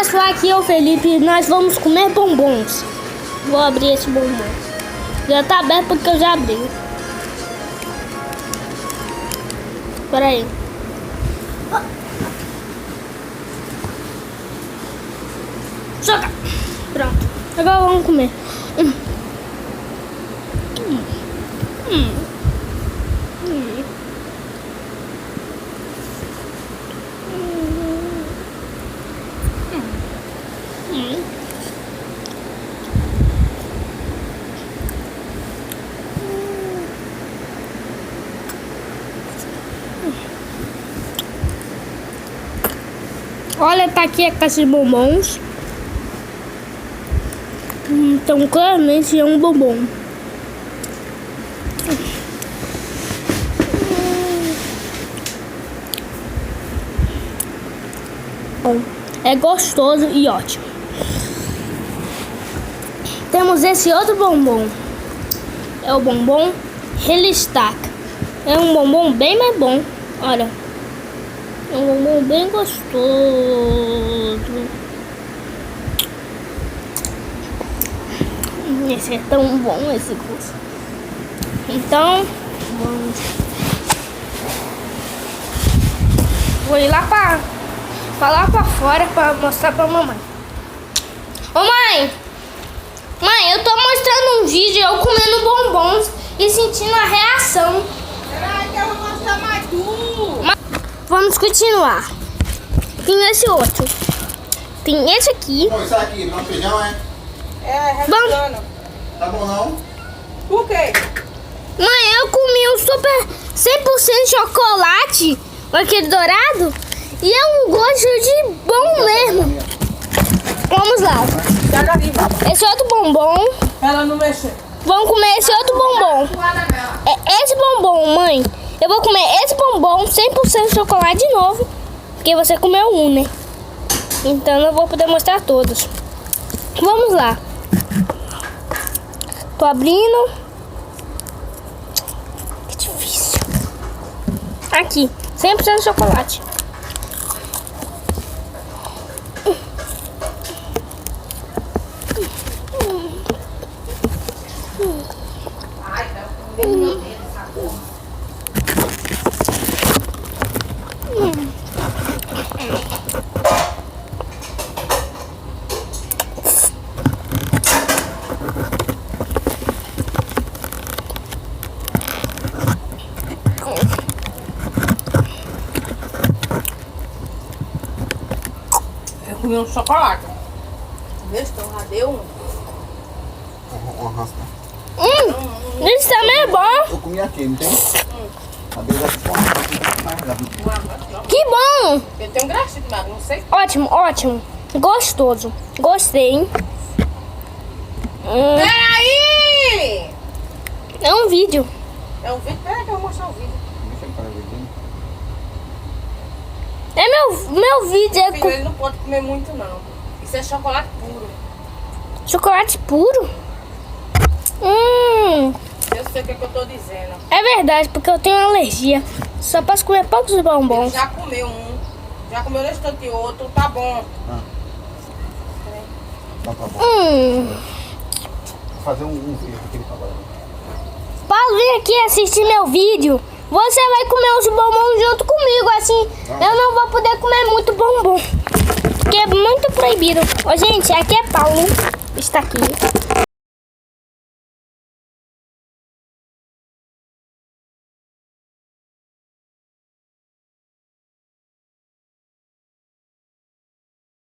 Pessoal, aqui é o Felipe. Nós vamos comer bombons. Vou abrir esse bombom. Já tá aberto porque eu já abri. Espera aí. Joga. Pronto. Agora vamos comer. Olha, tá aqui a caixa de bombons. Então, claramente é um bombom. Bom, é gostoso e ótimo. Temos esse outro bombom. É o bombom Helistack. É um bombom bem mais bom. Olha. É um bombom bem gostoso. Esse é tão bom, esse gosto. Então, vamos. Vou ir lá pra fora pra mostrar pra mamãe. Ô mãe! Mãe, eu tô mostrando um vídeo eu comendo bombons e sentindo a reação. Peraí que eu vou mostrar mais tu. Vamos continuar. Tem esse outro. Tem esse aqui. Bom, isso aqui, não feijão, é? É, restando. Tá bom não? Por quê? Mãe, eu comi um super 100% chocolate, aquele dourado, e é um gosto de bom mesmo. Vamos lá. Pega ali. Esse outro bombom. Ela não mexeu. Vamos comer esse outro bombom. É esse bombom, mãe. Eu vou comer esse bombom 100% chocolate de novo, porque você comeu um, né? Então eu vou poder mostrar todos. Vamos lá. Tô abrindo. Que difícil. Aqui, 100% chocolate. Ai, tá com meu dedo essa porra. Eu comi um chocolate. Besta, já deu um. Uma raspa. Isso também é bom. Eu comi aqui, não tem? A beira da Que bom. Eu tenho graxa demais, não sei. Ótimo, ótimo. Gostoso. Gostei, hein? Peraí! É um vídeo. É um vídeo? Peraí que eu vou mostrar o vídeo. É meu vídeo. É Filho, ele não pode comer muito, não. Isso é chocolate puro. chocolate puro. Eu sei o que eu tô dizendo. É verdade, porque eu tenho alergia. Só posso comer poucos Ele bombons. já comeu um. Já comeu nesse tanto e outro. Tá bom. Não, tá bom. Vou Vou fazer um vídeo aqui agora. Paulo, vem aqui assistir meu vídeo. Você vai comer os bombons junto comigo, assim eu não vou poder comer muito bombom, porque é muito proibido. Ô, gente, aqui é Paulo, está aqui.